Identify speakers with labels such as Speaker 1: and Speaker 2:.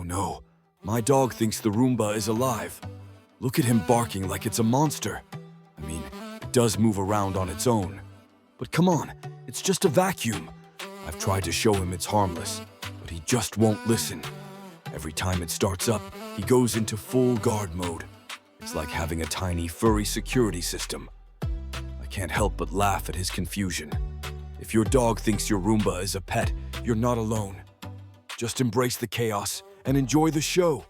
Speaker 1: no, my dog thinks the Roomba is alive. Look at him barking like it's a monster. I mean, it does move around on its own. But come on, it's just a vacuum. I've tried to show him it's harmless, but he just won't listen. Every time it starts up, he goes into full guard mode. It's like having a tiny furry security system. I can't help but laugh at his confusion. If your dog thinks your Roomba is a pet, you're not alone. Just embrace the chaos and enjoy the show.